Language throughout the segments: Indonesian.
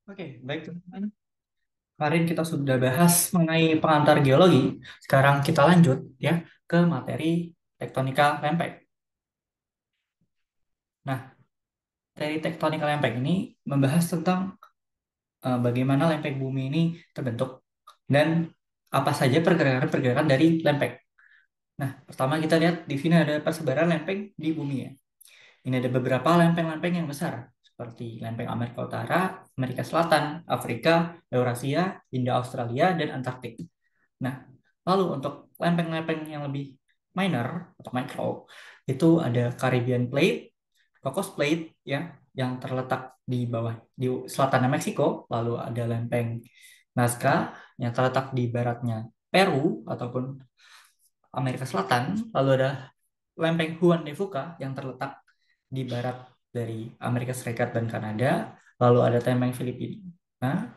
Oke, baik teman-teman. Kemarin kita sudah bahas mengenai pengantar geologi. Sekarang kita lanjut ya ke materi tektonika lempeng. Nah, materi tektonika lempeng ini membahas tentang bagaimana lempeng bumi ini terbentuk dan apa saja pergerakan-pergerakan dari lempeng. Nah, pertama kita lihat di sini ada persebaran lempeng di bumi ya. Ini ada beberapa lempeng-lempeng yang besar seperti lempeng Amerika Utara, Amerika Selatan, Afrika, Eurasia, Hindia Australia, dan Antartik. Nah, lalu untuk lempeng-lempeng yang lebih minor atau micro, itu ada Caribbean Plate, Cocos Plate ya, yang terletak di bawah di selatan Meksiko, lalu ada lempeng Nazca yang terletak di baratnya Peru ataupun Amerika Selatan, lalu ada lempeng Juan de Fuca yang terletak di barat dari Amerika Serikat dan Kanada, lalu ada lempeng Filipina. Nah,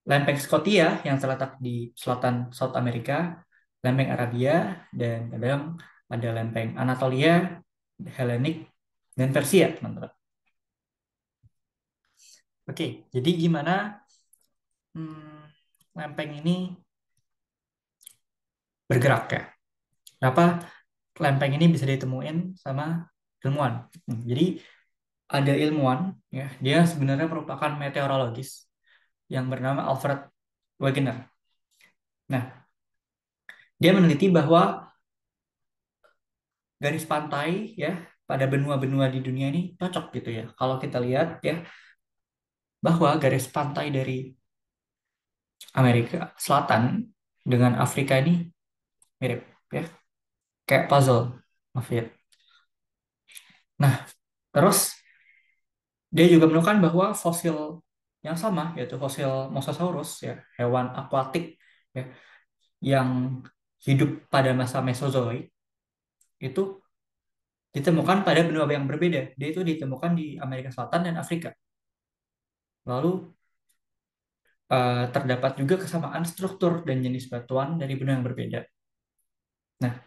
lempeng Scotia yang terletak di selatan South Amerika, lempeng Arabia, dan kadang ada lempeng Anatolia, Hellenic, dan Persia, teman-teman. Oke, jadi gimana lempeng ini bergerak ya? Kenapa lempeng ini bisa ditemuin sama ilmuwan? Jadi ada ilmuwan, ya, dia sebenarnya merupakan meteorologis yang bernama Alfred Wegener. Nah, dia meneliti bahwa garis pantai ya pada benua-benua di dunia ini cocok gitu ya. Kalau kita lihat ya bahwa garis pantai dari Amerika Selatan dengan Afrika ini mirip ya, kayak puzzle. Maaf ya. Nah, terus dia juga menemukan bahwa fosil yang sama yaitu fosil Mosasaurus ya, hewan akuatik ya yang hidup pada masa Mesozoik itu ditemukan pada benua yang berbeda. Dia itu ditemukan di Amerika Selatan dan Afrika. Lalu terdapat juga kesamaan struktur dan jenis batuan dari benua yang berbeda. Nah,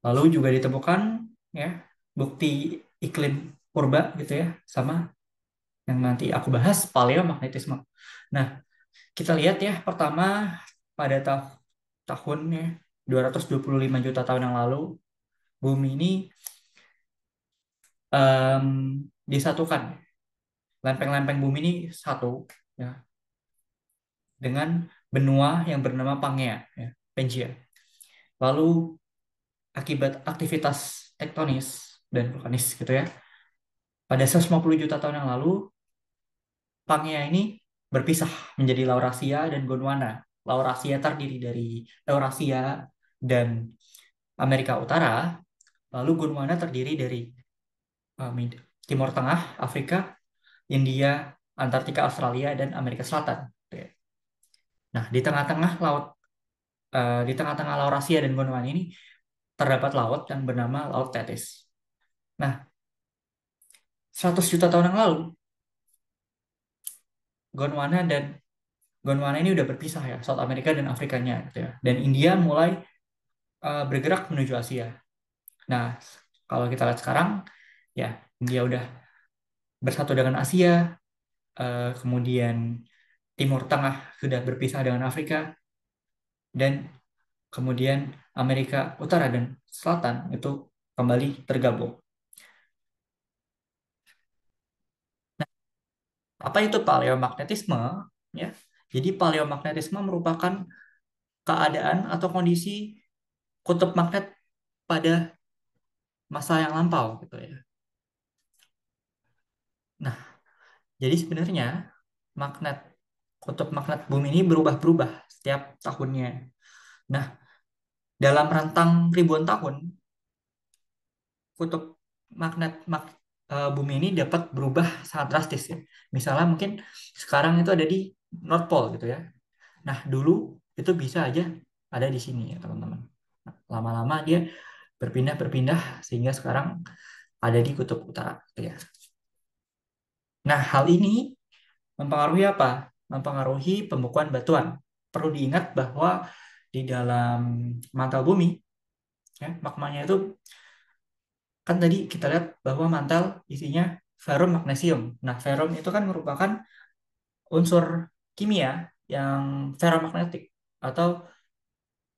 lalu juga ditemukan ya bukti iklim purba gitu ya, sama yang nanti aku bahas paleomagnetisme. Nah, kita lihat ya pertama pada tahun ya 225 juta tahun yang lalu bumi ini em, disatukan. Lempeng-lempeng bumi ini satu ya dengan benua yang bernama Pangea ya, Pangaea. Lalu akibat aktivitas tektonis dan vulkanis gitu ya. Pada 150 juta tahun yang lalu, Pangea ini berpisah menjadi Laurasia dan Gondwana. Laurasia terdiri dari Eurasia dan Amerika Utara, lalu Gondwana terdiri dari Timur Tengah, Afrika, India, Antartika, Australia, dan Amerika Selatan. Gitu ya. Nah, di tengah-tengah Laurasia dan Gondwana ini terdapat laut yang bernama Laut Tethys. Nah, 100 juta tahun yang lalu, Gondwana dan Gondwana ini udah berpisah ya, South Amerika dan Afrikanya gitu ya. Dan India mulai bergerak menuju Asia. Nah, kalau kita lihat sekarang, ya India udah bersatu dengan Asia, kemudian Timur Tengah sudah berpisah dengan Afrika, dan kemudian Amerika Utara dan Selatan itu kembali tergabung. Apa itu paleomagnetisme? Ya, jadi paleomagnetisme merupakan keadaan atau kondisi kutub magnet pada masa yang lampau gitu ya. Nah, jadi sebenarnya magnet kutub magnet bumi ini berubah-berubah setiap tahunnya. Nah, dalam rentang ribuan tahun, kutub bumi ini dapat berubah sangat drastis ya. Misalnya mungkin sekarang itu ada di North Pole gitu ya. Nah, dulu itu bisa aja ada di sini ya, teman-teman. Nah, lama-lama dia berpindah-berpindah sehingga sekarang ada di kutub utara gitu ya. Nah, hal ini mempengaruhi apa? Mempengaruhi pembekuan batuan. Perlu diingat bahwa di dalam mantel bumi, ya, magmanya itu kan tadi kita lihat bahwa mantel isinya ferrum magnesium. Nah, ferrum itu kan merupakan unsur kimia yang ferromagnetik atau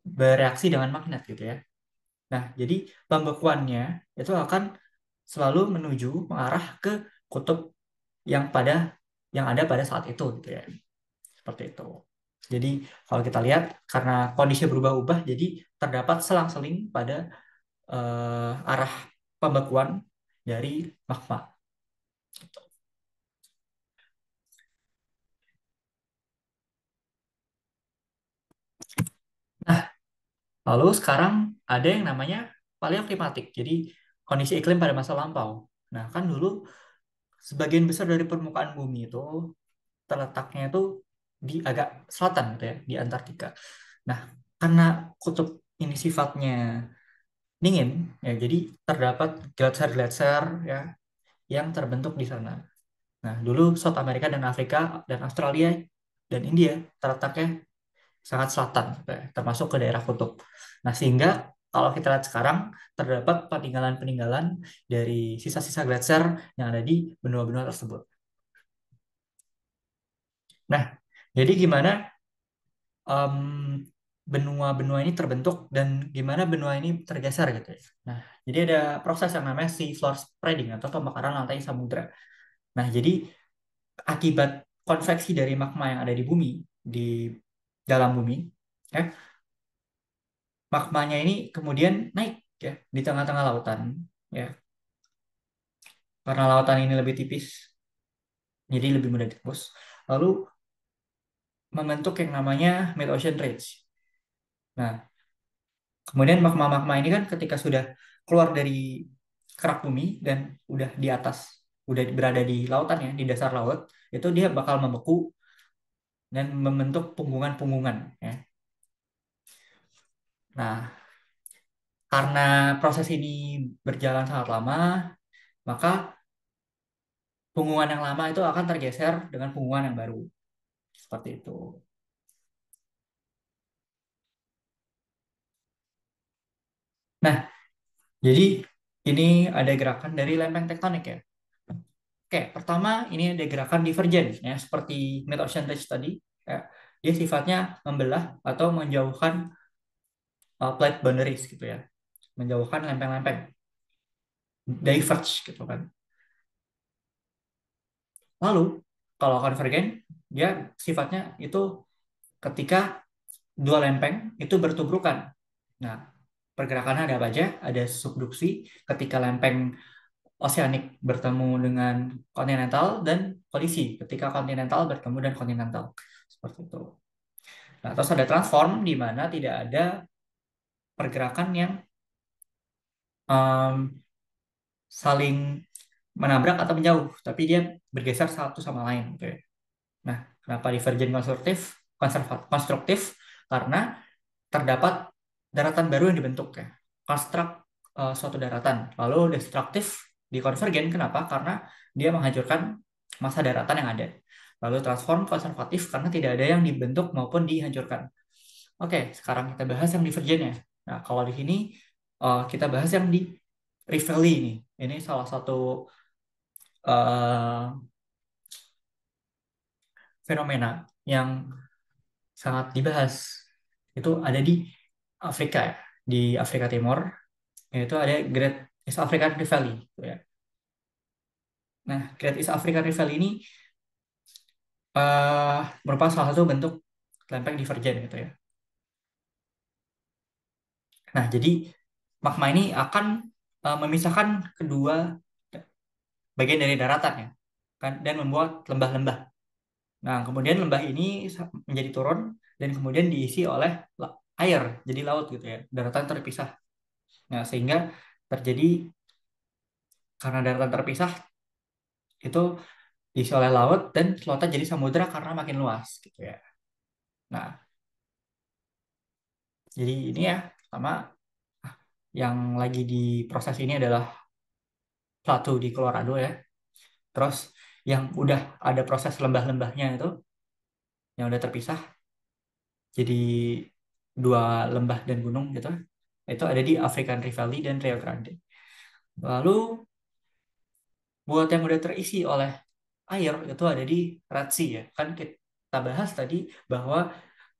bereaksi dengan magnet gitu ya. Nah, jadi pembekuannya itu akan selalu menuju mengarah ke kutub yang ada pada saat itu gitu ya. Seperti itu. Jadi kalau kita lihat karena kondisi berubah-ubah, jadi terdapat selang-seling pada arah pembekuan dari magma. Nah, lalu sekarang ada yang namanya paleoklimatik. Jadi kondisi iklim pada masa lampau. Nah, kan dulu sebagian besar dari permukaan bumi itu terletaknya itu di agak selatan gitu ya, di Antartika. Nah, karena kutub ini sifatnya dingin, ya jadi terdapat gletser-gletser ya yang terbentuk di sana. Nah, dulu South Amerika dan Afrika dan Australia dan India terletaknya sangat selatan, ya, termasuk ke daerah kutub. Nah, sehingga kalau kita lihat sekarang terdapat peninggalan-peninggalan dari sisa-sisa gletser yang ada di benua-benua tersebut. Nah, jadi gimana em, benua-benua ini terbentuk dan gimana benua ini tergeser gitu ya. Nah, jadi ada proses yang namanya sea floor spreading atau pembakaran lantai samudra. Nah, jadi akibat konveksi dari magma yang ada di bumi, di dalam bumi, ya, magmanya ini kemudian naik ya di tengah-tengah lautan, ya. Karena lautan ini lebih tipis, jadi lebih mudah ditembus. Lalu membentuk yang namanya mid-ocean ridge. Nah, kemudian magma-magma ini kan ketika sudah keluar dari kerak bumi dan udah di atas, udah berada di lautan ya, di dasar laut, itu dia bakal membeku dan membentuk punggungan-punggungan ya. Nah, karena proses ini berjalan sangat lama, maka punggungan yang lama itu akan tergeser dengan punggungan yang baru. Seperti itu. Nah, jadi ini ada gerakan dari lempeng tektonik ya. Oke, pertama ini ada gerakan divergen ya, seperti mid-ocean ridge tadi. Ya. Dia sifatnya membelah atau menjauhkan plate boundaries gitu ya, menjauhkan lempeng-lempeng, diverge gitu kan. Lalu kalau konvergen, dia sifatnya itu ketika dua lempeng itu bertubrukan. Nah, pergerakannya ada apa aja? Ada subduksi ketika lempeng oceanik bertemu dengan kontinental dan kolisi ketika kontinental bertemu dengan kontinental. Seperti itu. Nah, terus ada transform di mana tidak ada pergerakan yang um, saling menabrak atau menjauh, tapi dia bergeser satu sama lain. Gitu ya. Nah, kenapa divergen konstruktif? Karena terdapat daratan baru yang dibentuk ya. Konstruk suatu daratan. Lalu destruktif di konvergen. Kenapa? Karena dia menghancurkan masa daratan yang ada. Lalu transform konservatif karena tidak ada yang dibentuk maupun dihancurkan. Oke, sekarang kita bahas yang divergennya. Nah, kalau di sini kita bahas yang di Rift Valley ini. Ini salah satu eh, fenomena yang sangat dibahas. Itu ada di Afrika ya, di Afrika Timur, yaitu ada Great East African Rift Valley. Gitu ya. Nah, Great East African Rift Valley ini eh, merupakan salah satu bentuk lempeng divergen gitu ya. Nah, jadi magma ini akan memisahkan kedua bagian dari daratan ya, kan, dan membuat lembah-lembah. Nah, kemudian lembah ini menjadi turun dan kemudian diisi oleh air, jadi laut gitu ya, daratan terpisah. Nah, sehingga terjadi karena daratan terpisah itu diisi oleh laut dan lautan jadi samudra karena makin luas gitu ya. Nah, jadi ini ya pertama yang lagi diproses ini adalah Plateau di Colorado ya. Terus yang udah ada proses lembah-lembahnya yang udah terpisah jadi dua lembah dan gunung gitu. Itu ada di African Rift Valley dan Rio Grande. Lalu Buat yang udah terisi oleh air itu ada di Red Sea ya. Kan kita bahas tadi bahwa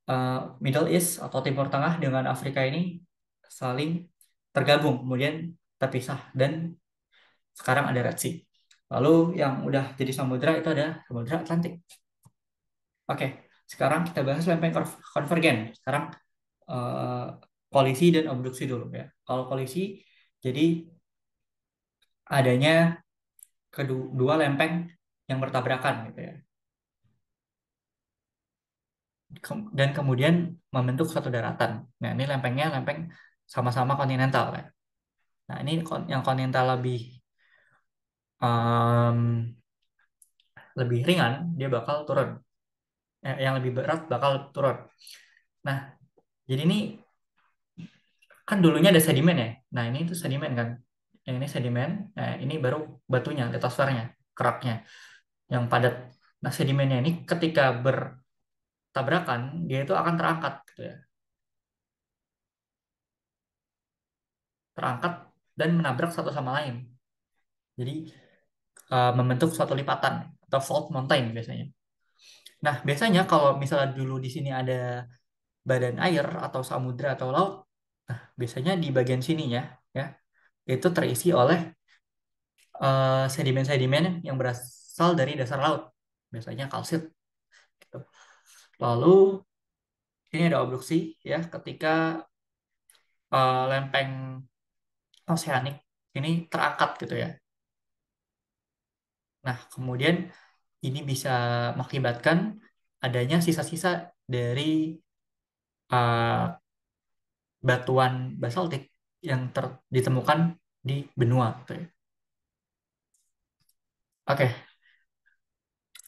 eh, Middle East atau Timur Tengah dengan Afrika ini saling tergabung, kemudian terpisah dan sekarang ada Red Sea. Lalu yang udah jadi samudra itu ada Samudra Atlantik. Oke, sekarang kita bahas lempeng konvergen. Sekarang eh, kolisi dan abduksi dulu ya. Kalau kolisi, jadi adanya kedua lempeng yang bertabrakan gitu ya. Dan kemudian membentuk suatu daratan. Nah, ini lempengnya lempeng sama-sama kontinental ya. Nah, ini yang kontinental em, lebih ringan, dia bakal turun. Yang lebih berat bakal turun. Nah, jadi ini kan dulunya ada sedimen ya. Nah, ini tuh sedimen kan. Yang ini sedimen. Nah, ini baru batunya, litosfernya, keraknya, yang padat. Nah, sedimennya ini ketika bertabrakan, dia itu akan terangkat gitu ya. Terangkat dan menabrak satu sama lain. Jadi membentuk suatu lipatan atau fault mountain biasanya. Nah, biasanya kalau misalnya dulu di sini ada badan air atau samudra atau laut, nah biasanya di bagian sininya ya itu terisi oleh sedimen-sedimen yang berasal dari dasar laut, biasanya kalsit. Gitu. Lalu ini ada obduksi ya ketika lempeng oseanik ini terangkat gitu ya. Nah, kemudian ini bisa mengakibatkan adanya sisa-sisa dari uh, batuan basaltik yang ditemukan di benua. Gitu ya. Oke,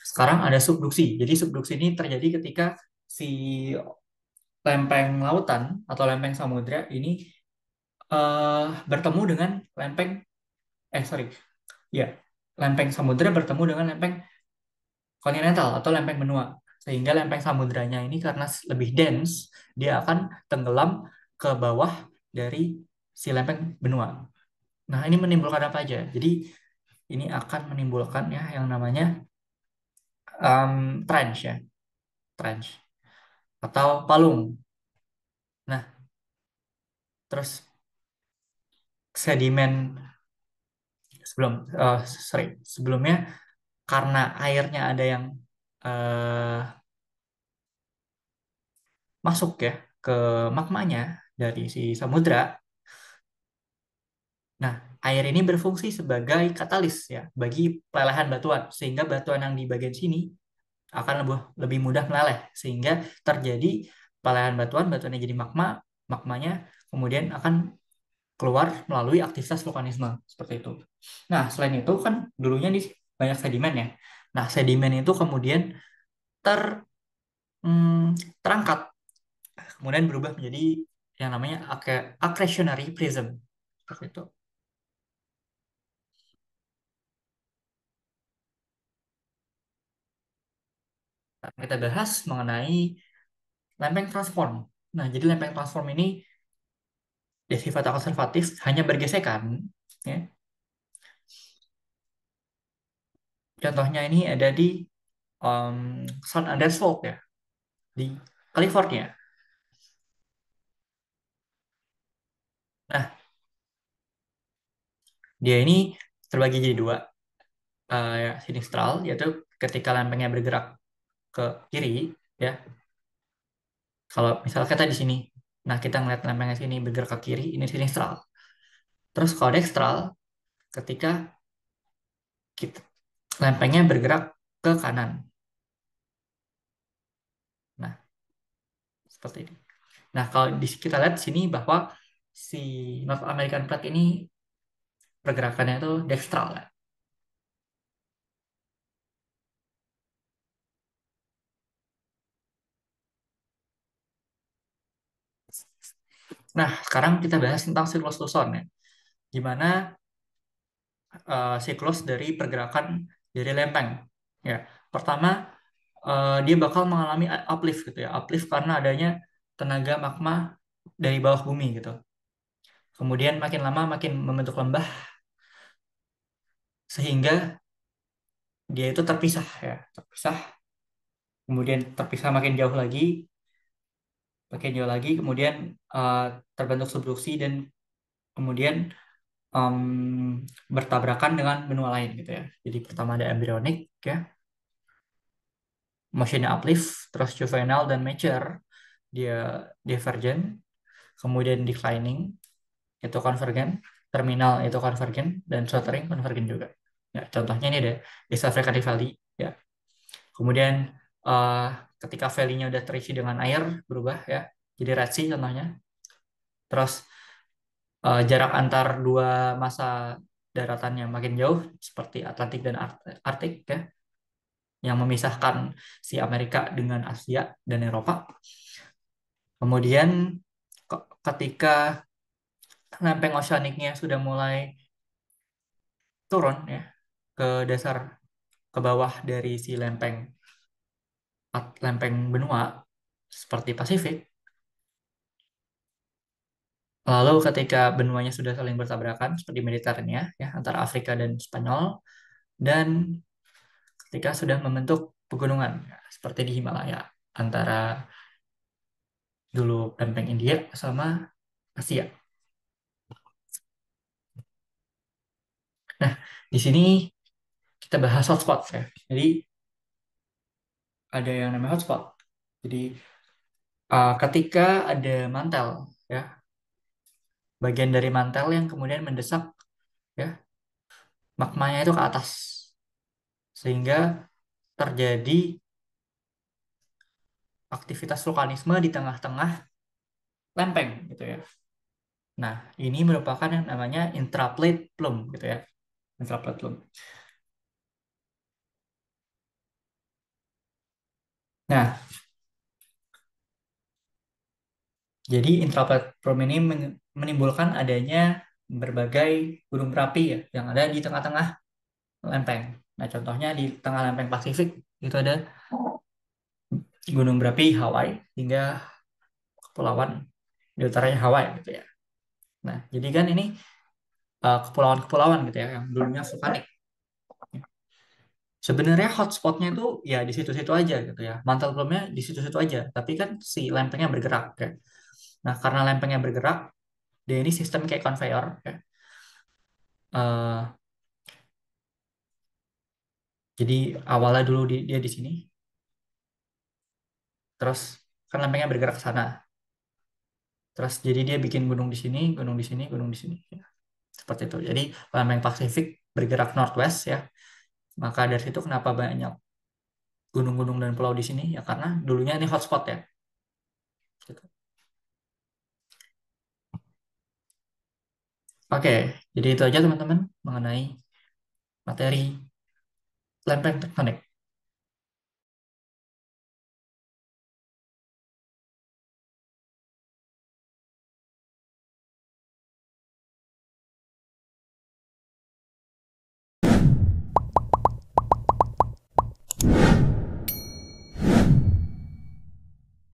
sekarang ada subduksi. Jadi subduksi ini terjadi ketika si lempeng lautan atau lempeng samudra ini bertemu dengan lempeng, sorry, ya, lempeng samudra bertemu dengan lempeng kontinental atau lempeng benua. Sehingga lempeng samudranya ini karena lebih dense, dia akan tenggelam ke bawah dari si lempeng benua. Nah, ini menimbulkan apa aja? Jadi, ini akan menimbulkan ya yang namanya trench ya, trench atau palung. Nah, terus sedimen sebelum sorry, sebelumnya karena airnya ada yang eh, masuk ya ke magmanya dari si samudra. Nah, air ini berfungsi sebagai katalis ya bagi pelelehan batuan sehingga batuan yang di bagian sini akan lebih mudah meleleh sehingga terjadi pelelehan batuan, batuannya jadi magma, magmanya kemudian akan keluar melalui aktivitas vulkanisme seperti itu. Nah, selain itu kan dulunya di banyak sedimen ya. Nah, sedimen itu kemudian ter terangkat, kemudian berubah menjadi yang namanya accretionary prism. Seperti itu. Nah, kita bahas mengenai lempeng transform. Nah, jadi lempeng transform ini dia sifatnya konservatif, hanya bergesekan. Ya. Contohnya ini ada di San Andreas Fault ya, di California. Nah, dia ini terbagi jadi dua, ya, sinistral, yaitu ketika lempengnya bergerak ke kiri, ya. Kalau misalnya kita di sini, nah kita ngeliat lempengnya sini bergerak ke kiri, ini sinistral. Terus kalau dekstral, ketika kita, lempengnya bergerak ke kanan. Nah, seperti ini. Nah, kalau kita lihat di sini bahwa si North American Plate ini pergerakannya itu dekstral ya. Nah, sekarang kita bahas tentang siklus Luzon ya. Gimana siklus dari pergerakan dari lempeng. Ya, pertama dia bakal mengalami uplift gitu ya. Uplift karena adanya tenaga magma dari bawah bumi gitu. Kemudian makin lama makin membentuk lembah. sehingga dia itu terpisah ya, terpisah, kemudian terpisah makin jauh lagi, kemudian eh, terbentuk subduksi dan kemudian em, bertabrakan dengan benua lain gitu ya. Jadi pertama ada embryonic ya, motionnya uplift, terus juvenile dan mature dia divergent, kemudian declining itu convergent, terminal itu convergent, dan shortering convergent juga. Ya, contohnya ini ada East African Valley ya. Kemudian eh, ketika valley-nya udah terisi dengan air berubah ya, jadi Red Sea contohnya. Terus jarak antar dua masa daratan yang makin jauh seperti Atlantik dan Arktik ya, yang memisahkan si Amerika dengan Asia dan Eropa. Kemudian ketika lempeng oceaniknya sudah mulai turun ya ke dasar, ke bawah dari si lempeng benua seperti Pasifik. Lalu ketika benuanya sudah saling bertabrakan seperti Mediterania ya antara Afrika dan Spanyol, dan ketika sudah membentuk pegunungan ya, seperti di Himalaya antara dulu lempeng India sama Asia. Nah, di sini kita bahas hotspot ya. Jadi ada yang namanya hotspot. Jadi ketika ada mantel ya, bagian dari mantel yang kemudian mendesak ya magmanya itu ke atas, sehingga terjadi aktivitas vulkanisme di tengah-tengah lempeng gitu ya. Nah, ini merupakan yang namanya intraplate plume gitu ya. Intraplate plume. Nah, jadi intraplate plume ini menimbulkan adanya berbagai gunung berapi ya yang ada di tengah-tengah lempeng. Nah, contohnya di tengah lempeng Pasifik itu ada gunung berapi Hawaii hingga kepulauan di utaranya Hawaii gitu ya. Nah, jadi kan ini kepulauan-kepulauan gitu ya yang dulunya vulkanik. Sebenarnya hotspotnya itu ya di situ-situ aja gitu ya. Mantle plume-nya di situ-situ aja. Tapi kan si lempengnya bergerak ya. Nah, karena lempengnya bergerak, dia ini sistem kayak conveyor ya. Eh, jadi awalnya dulu dia di sini, terus kan lempengnya bergerak ke sana. Terus jadi dia bikin gunung di sini, gunung di sini, gunung di sini. Ya. Seperti itu. Jadi lempeng Pasifik bergerak northwest ya. Maka dari situ kenapa banyak gunung-gunung dan pulau di sini ya karena dulunya ini hotspot ya. Gitu. Oke, jadi itu aja teman-teman mengenai materi lempeng tektonik.